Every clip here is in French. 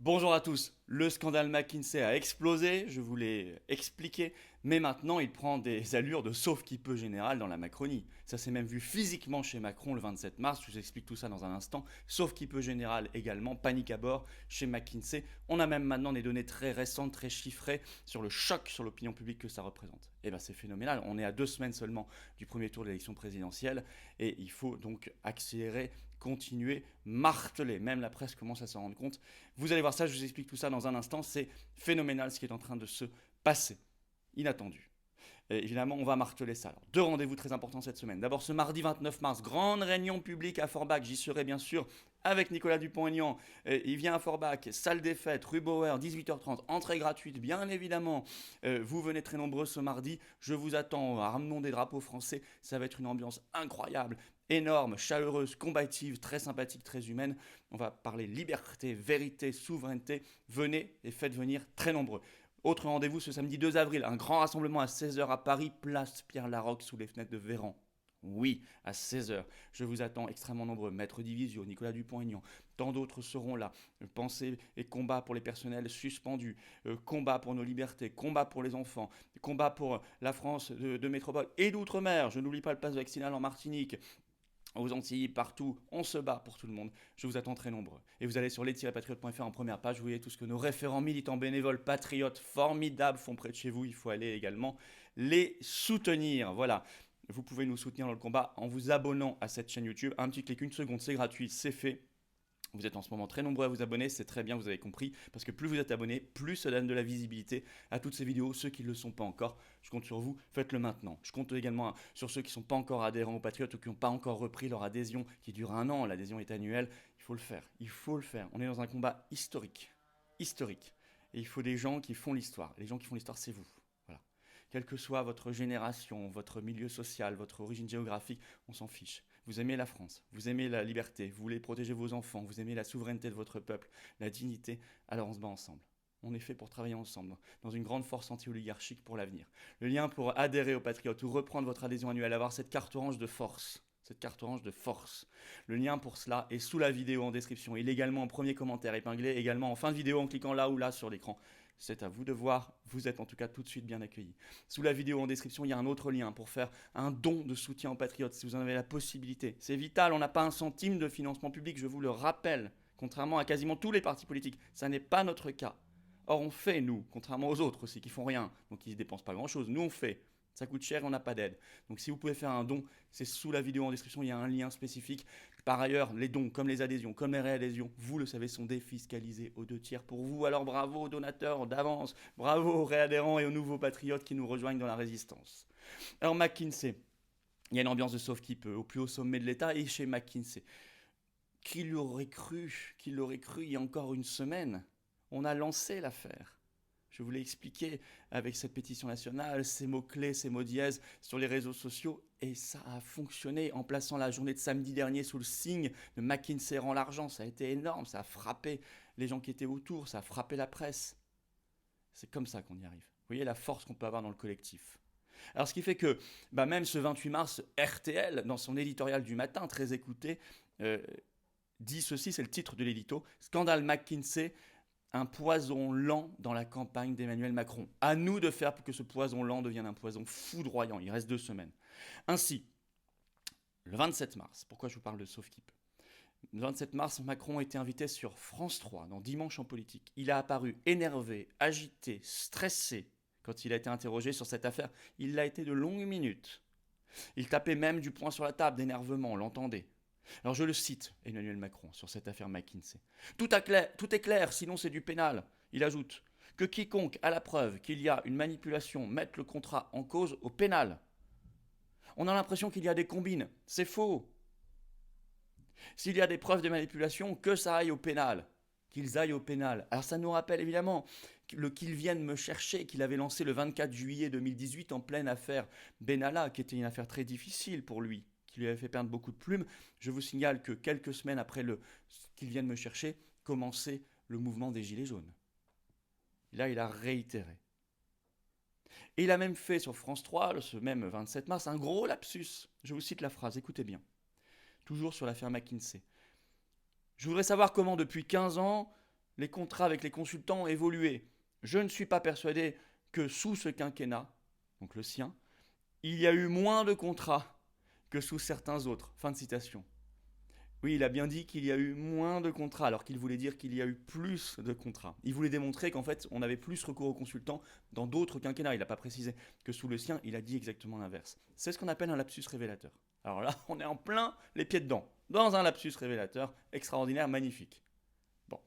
Bonjour à tous, le scandale McKinsey a explosé, je vous l'ai expliqué, mais maintenant il prend des allures de sauf-qui-peut général dans la Macronie. Ça s'est même vu physiquement chez Macron le 27 mars, je vous explique tout ça dans un instant. Sauf-qui-peut général également, panique à bord chez McKinsey. On a même maintenant des données très récentes, très chiffrées sur le choc sur l'opinion publique que ça représente. Et bien c'est phénoménal, on est à 2 semaines seulement du premier tour de l'élection présidentielle et il faut donc accélérer, continuer, marteler. Même la presse commence à s'en rendre compte. Vous allez voir ça, je vous explique tout ça dans un instant. C'est phénoménal ce qui est en train de se passer. Inattendu. Et évidemment, on va marteler ça. Alors, deux rendez-vous très importants cette semaine. D'abord, ce mardi 29 mars, grande réunion publique à Forbach. J'y serai bien sûr avec Nicolas Dupont-Aignan. Il vient à Forbach, salle des fêtes, rue Bauer, 18h30, entrée gratuite, bien évidemment. Vous venez très nombreux ce mardi. Je vous attends. Ramenons des drapeaux français. Ça va être une ambiance incroyable, énorme, chaleureuse, combative, très sympathique, très humaine. On va parler liberté, vérité, souveraineté. Venez et faites venir très nombreux. Autre rendez-vous ce samedi 2 avril, un grand rassemblement à 16h à Paris, place Pierre-Laroque sous les fenêtres de Véran. Oui, à 16h. Je vous attends extrêmement nombreux. Maître Divisio, Nicolas Dupont-Aignan, tant d'autres seront là. Pensée et combat pour les personnels suspendus, combat pour nos libertés, combat pour les enfants, combat pour la France de métropole et d'outre-mer. Je n'oublie pas le pass vaccinal en Martinique, aux Antilles, partout, on se bat pour tout le monde. Je vous attends très nombreux. Et vous allez sur les-patriotes.fr en première page, vous voyez tout ce que nos référents militants bénévoles, patriotes formidables font près de chez vous. Il faut aller également les soutenir. Voilà. Vous pouvez nous soutenir dans le combat en vous abonnant à cette chaîne YouTube. Un petit clic, une seconde, c'est gratuit, c'est fait. Vous êtes en ce moment très nombreux à vous abonner, c'est très bien, vous avez compris, parce que plus vous êtes abonnés, plus ça donne de la visibilité à toutes ces vidéos. Ceux qui ne le sont pas encore, je compte sur vous, faites-le maintenant. Je compte également sur ceux qui ne sont pas encore adhérents aux Patriotes ou qui n'ont pas encore repris leur adhésion, qui dure un an, l'adhésion est annuelle. Il faut le faire, il faut le faire. On est dans un combat historique, historique. Et il faut des gens qui font l'histoire. Les gens qui font l'histoire, c'est vous. Voilà. Quelle que soit votre génération, votre milieu social, votre origine géographique, on s'en fiche. Vous aimez la France, vous aimez la liberté, vous voulez protéger vos enfants, vous aimez la souveraineté de votre peuple, la dignité, alors on se bat ensemble. On est fait pour travailler ensemble, dans une grande force anti-oligarchique pour l'avenir. Le lien pour adhérer aux Patriotes ou reprendre votre adhésion annuelle, avoir cette carte orange de force, cette carte orange de force. Le lien pour cela est sous la vidéo en description. Il est également en premier commentaire épinglé, également en fin de vidéo en cliquant là ou là sur l'écran. C'est à vous de voir, vous êtes en tout cas tout de suite bien accueillis. Sous la vidéo en description, il y a un autre lien pour faire un don de soutien aux Patriotes si vous en avez la possibilité. C'est vital, on n'a pas un centime de financement public, je vous le rappelle, contrairement à quasiment tous les partis politiques. Ça n'est pas notre cas. Or, on fait, nous, contrairement aux autres aussi, qui font rien, donc ils ne dépensent pas grand-chose. Nous, on fait. Ça coûte cher et on n'a pas d'aide. Donc si vous pouvez faire un don, c'est sous la vidéo en description, il y a un lien spécifique. Par ailleurs, les dons, comme les adhésions, comme les réadhésions, vous le savez, sont défiscalisés aux 2 tiers pour vous. Alors bravo aux donateurs d'avance, bravo aux réadhérents et aux nouveaux patriotes qui nous rejoignent dans la résistance. Alors McKinsey, il y a une ambiance de sauve-qui-peut au plus haut sommet de l'État et chez McKinsey. Qui l'aurait cru il y a encore une semaine? On a lancé l'affaire. Je vous l'ai expliqué avec cette pétition nationale, ces mots-clés, ces mots dièses sur les réseaux sociaux, et ça a fonctionné en plaçant la journée de samedi dernier sous le signe de McKinsey rend l'argent. Ça a été énorme, ça a frappé les gens qui étaient autour, ça a frappé la presse. C'est comme ça qu'on y arrive. Vous voyez la force qu'on peut avoir dans le collectif. Alors ce qui fait que même ce 28 mars, RTL, dans son éditorial du matin, très écouté, dit ceci, c'est le titre de l'édito, Scandale McKinsey, un poison lent dans la campagne d'Emmanuel Macron. À nous de faire pour que ce poison lent devienne un poison foudroyant. Il reste 2 semaines. Ainsi, le 27 mars, pourquoi je vous parle de Sauf-qui-peut ? Le 27 mars, Macron a été invité sur France 3, dans Dimanche en politique. Il a apparu énervé, agité, stressé quand il a été interrogé sur cette affaire. Il l'a été de longues minutes. Il tapait même du poing sur la table d'énervement, on l'entendait. Alors je le cite, Emmanuel Macron, sur cette affaire McKinsey. Tout est clair, sinon c'est du pénal. Il ajoute que quiconque a la preuve qu'il y a une manipulation mette le contrat en cause au pénal. On a l'impression qu'il y a des combines. C'est faux. S'il y a des preuves de manipulation, que ça aille au pénal. Qu'ils aillent au pénal. Alors ça nous rappelle évidemment qu'ils viennent me chercher, qu'il avait lancé le 24 juillet 2018 en pleine affaire Benalla, qui était une affaire très difficile pour lui, qui lui avait fait perdre beaucoup de plumes. Je vous signale que quelques semaines après qu'ils viennent me chercher, commençait le mouvement des Gilets jaunes. Et là, il a réitéré. Et il a même fait sur France 3, ce même 27 mars, un gros lapsus. Je vous cite la phrase, écoutez bien. Toujours sur l'affaire McKinsey. Je voudrais savoir comment, depuis 15 ans, les contrats avec les consultants ont évolué. Je ne suis pas persuadé que sous ce quinquennat, donc le sien, il y a eu moins de contrats que sous certains autres. Fin de citation. Oui, il a bien dit qu'il y a eu moins de contrats, alors qu'il voulait dire qu'il y a eu plus de contrats. Il voulait démontrer qu'en fait, on avait plus recours aux consultants dans d'autres quinquennats. Il n'a pas précisé que sous le sien, il a dit exactement l'inverse. C'est ce qu'on appelle un lapsus révélateur. Alors là, on est en plein les pieds dedans, dans un lapsus révélateur extraordinaire, magnifique. Bon,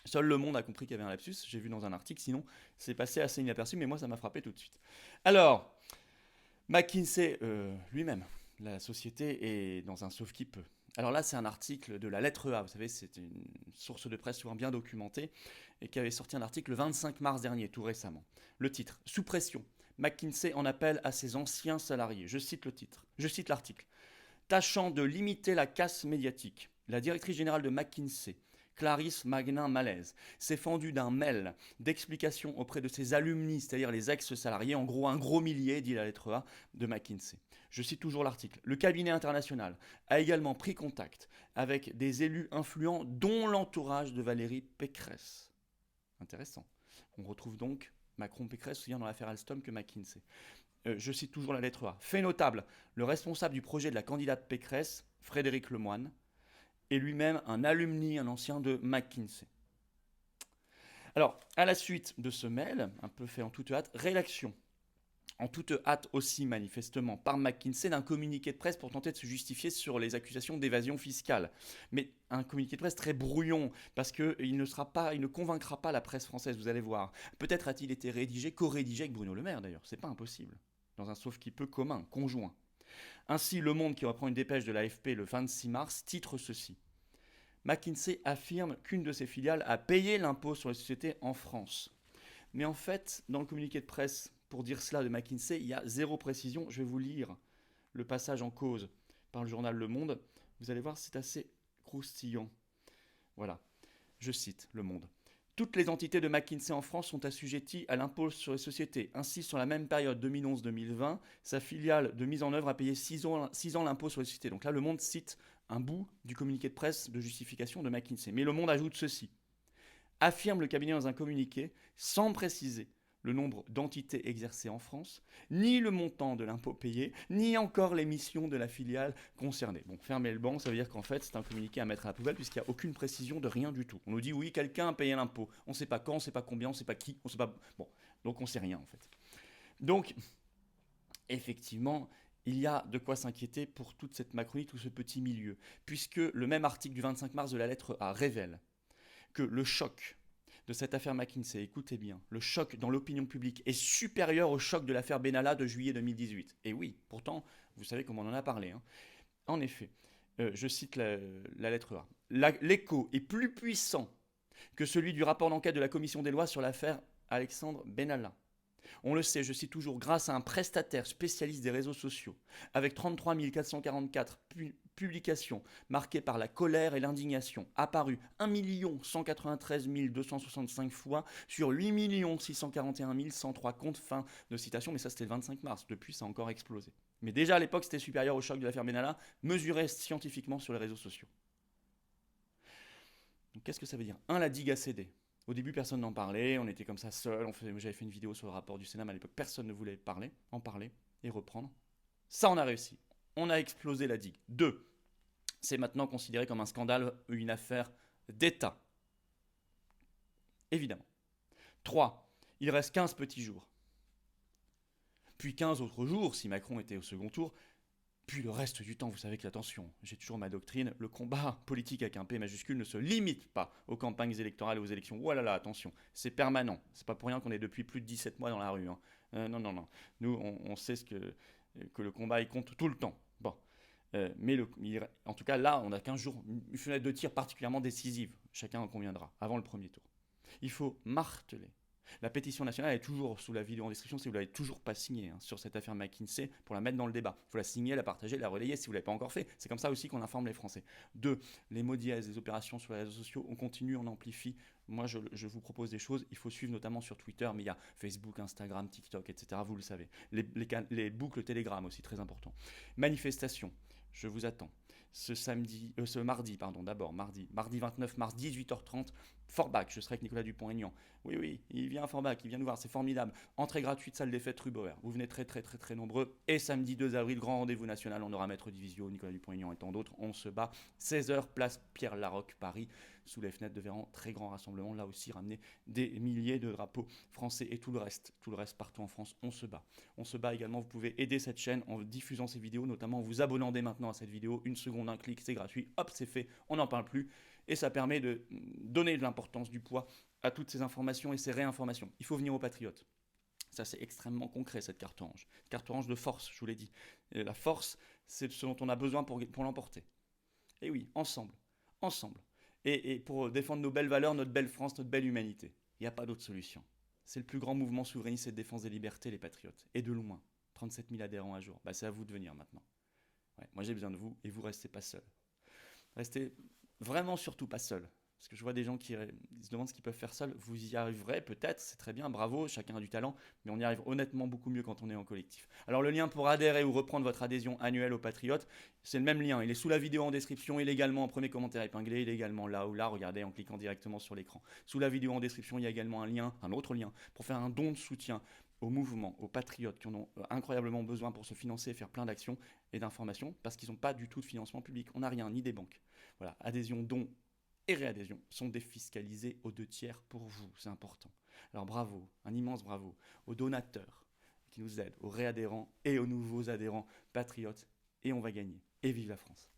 seul Le Monde a compris qu'il y avait un lapsus, j'ai vu dans un article, sinon c'est passé assez inaperçu, mais moi ça m'a frappé tout de suite. Alors, McKinsey lui-même, la société est dans un sauve qui peut. Alors là, c'est un article de la lettre A, vous savez, c'est une source de presse souvent bien documentée, et qui avait sorti un article le 25 mars dernier, tout récemment. Le titre, Sous pression, McKinsey en appelle à ses anciens salariés. Je cite le titre, je cite l'article. Tâchant de limiter la casse médiatique, la directrice générale de McKinsey, Clarisse Magnin-Malaise, s'est fendue d'un mail d'explication auprès de ses alumni, c'est-à-dire les ex-salariés, en gros un gros millier, dit la lettre A, de McKinsey. Je cite toujours l'article. Le cabinet international a également pris contact avec des élus influents, dont l'entourage de Valérie Pécresse. Intéressant. On retrouve donc Macron-Pécresse, aussi bien dans l'affaire Alstom que McKinsey. Je cite toujours la lettre A. Fait notable, le responsable du projet de la candidate Pécresse, Frédéric Lemoine, est lui-même un alumni, un ancien de McKinsey. Alors, à la suite de ce mail, un peu fait en toute hâte, rédaction, en toute hâte aussi manifestement, par McKinsey d'un communiqué de presse pour tenter de se justifier sur les accusations d'évasion fiscale. Mais un communiqué de presse très brouillon, parce qu'il ne convaincra pas la presse française, vous allez voir. Peut-être a-t-il été rédigé, co-rédigé avec Bruno Le Maire d'ailleurs, c'est pas impossible, dans un sauf-qui-peut commun, conjoint. Ainsi, Le Monde, qui reprend une dépêche de l'AFP le 26 mars, titre ceci. McKinsey affirme qu'une de ses filiales a payé l'impôt sur les sociétés en France. Mais en fait, dans le communiqué de presse, pour dire cela de McKinsey, il y a zéro précision. Je vais vous lire le passage en cause par le journal Le Monde. Vous allez voir, c'est assez croustillant. Voilà, je cite Le Monde. Toutes les entités de McKinsey en France sont assujetties à l'impôt sur les sociétés. Ainsi, sur la même période 2011-2020, sa filiale de mise en œuvre a payé 6 ans l'impôt sur les sociétés. Donc là, Le Monde cite un bout du communiqué de presse de justification de McKinsey. Mais Le Monde ajoute ceci. Affirme le cabinet dans un communiqué, sans préciser le nombre d'entités exercées en France, ni le montant de l'impôt payé, ni encore les missions de la filiale concernée. Bon, fermez le banc, ça veut dire qu'en fait, c'est un communiqué à mettre à la poubelle puisqu'il n'y a aucune précision de rien du tout. On nous dit, oui, quelqu'un a payé l'impôt. On ne sait pas quand, on ne sait pas combien, on ne sait pas qui, on ne sait pas... Bon, donc on ne sait rien en fait. Donc, effectivement, il y a de quoi s'inquiéter pour toute cette Macronie, tout ce petit milieu, puisque le même article du 25 mars de la lettre A révèle que le choc de cette affaire McKinsey, écoutez bien, le choc dans l'opinion publique est supérieur au choc de l'affaire Benalla de juillet 2018. Et oui, pourtant, vous savez comment on en a parlé. Hein. En effet, je cite la lettre A. L'écho est plus puissant que celui du rapport d'enquête de la commission des lois sur l'affaire Alexandre Benalla. On le sait, je cite toujours, grâce à un prestataire spécialiste des réseaux sociaux, avec 33 444 publications marquées par la colère et l'indignation, apparues 1 193 265 fois sur 8 641 103 comptes, fin de citation, mais ça c'était le 25 mars, depuis ça a encore explosé. Mais déjà à l'époque c'était supérieur au choc de l'affaire Benalla, mesuré scientifiquement sur les réseaux sociaux. Donc qu'est-ce que ça veut dire ? La digue a cédé. Au début, personne n'en parlait, on était comme ça seul. J'avais fait une vidéo sur le rapport du Sénat, mais à l'époque, personne ne voulait en parler et reprendre. Ça, on a réussi. On a explosé la digue. 2, c'est maintenant considéré comme un scandale ou une affaire d'État. Évidemment. 3, il reste 15 petits jours. Puis 15 autres jours, si Macron était au second tour. Puis le reste du temps, vous savez que attention, j'ai toujours ma doctrine, le combat politique avec un P majuscule ne se limite pas aux campagnes électorales et aux élections. Oh là là, attention, c'est permanent. C'est pas pour rien qu'on est depuis plus de 17 mois dans la rue. Hein. Non. Nous, on sait que le combat, il compte tout le temps. Bon. Mais en tout cas, là, on a 15 jours, une fenêtre de tir particulièrement décisive. Chacun en conviendra, avant le premier tour. Il faut marteler. La pétition nationale est toujours sous la vidéo en description si vous ne l'avez toujours pas signée sur cette affaire McKinsey pour la mettre dans le débat. Il faut la signer, la partager, la relayer si vous ne l'avez pas encore fait. C'est comme ça aussi qu'on informe les Français. 2, les mots dièses, les opérations sur les réseaux sociaux, on continue, on amplifie. Moi, je vous propose des choses. Il faut suivre notamment sur Twitter, mais il y a Facebook, Instagram, TikTok, etc. Vous le savez. Les boucles Telegram aussi, très important. Manifestation, je vous attends. ce mardi, pardon, d'abord, mardi 29 mars, 18h30, Forbach, je serai avec Nicolas Dupont-Aignan. Oui, oui, il vient à Forbach, il vient nous voir, c'est formidable. Entrée gratuite, salle des fêtes, rue Bauer. Vous venez très, très, très, très nombreux. Et samedi 2 avril, grand rendez-vous national, on aura Maître Divisio, Nicolas Dupont-Aignan et tant d'autres. On se bat, 16h, place Pierre Larocque, Paris, sous les fenêtres de Véran. Très grand rassemblement, là aussi, ramener des milliers de drapeaux français et tout le reste partout en France, on se bat. On se bat également, vous pouvez aider cette chaîne en diffusant ces vidéos, notamment en vous abonnant dès maintenant à cette vidéo. Une seconde, un clic, c'est gratuit, hop, c'est fait, on n'en parle plus. Et ça permet de donner de l'importance, du poids à toutes ces informations et ces réinformations. Il faut venir aux Patriotes. Ça, c'est extrêmement concret, cette carte orange. Carte orange de force, je vous l'ai dit. Et la force, c'est ce dont on a besoin pour l'emporter. Et oui, ensemble. Ensemble. Et pour défendre nos belles valeurs, notre belle France, notre belle humanité. Il n'y a pas d'autre solution. C'est le plus grand mouvement souverainiste et de défense des libertés, les Patriotes. Et de loin. 37 000 adhérents à jour. Bah, c'est à vous de venir maintenant. Ouais, moi, j'ai besoin de vous et vous restez pas seul. Restez vraiment surtout pas seul. Parce que je vois des gens qui se demandent ce qu'ils peuvent faire seuls. Vous y arriverez peut-être, c'est très bien, bravo, chacun a du talent, mais on y arrive honnêtement beaucoup mieux quand on est en collectif. Alors le lien pour adhérer ou reprendre votre adhésion annuelle aux Patriotes, c'est le même lien, il est sous la vidéo en description, il est également en premier commentaire épinglé, il est également là ou là, regardez en cliquant directement sur l'écran. Sous la vidéo en description, il y a également un lien, un autre lien, pour faire un don de soutien au mouvement, aux patriotes qui en ont incroyablement besoin pour se financer et faire plein d'actions et d'informations, parce qu'ils n'ont pas du tout de financement public. On n'a rien, ni des banques. Voilà, adhésion, don et réadhésion sont défiscalisés aux 2/3 pour vous, c'est important. Alors bravo, un immense bravo aux donateurs qui nous aident, aux réadhérents et aux nouveaux adhérents patriotes, et on va gagner. Et vive la France!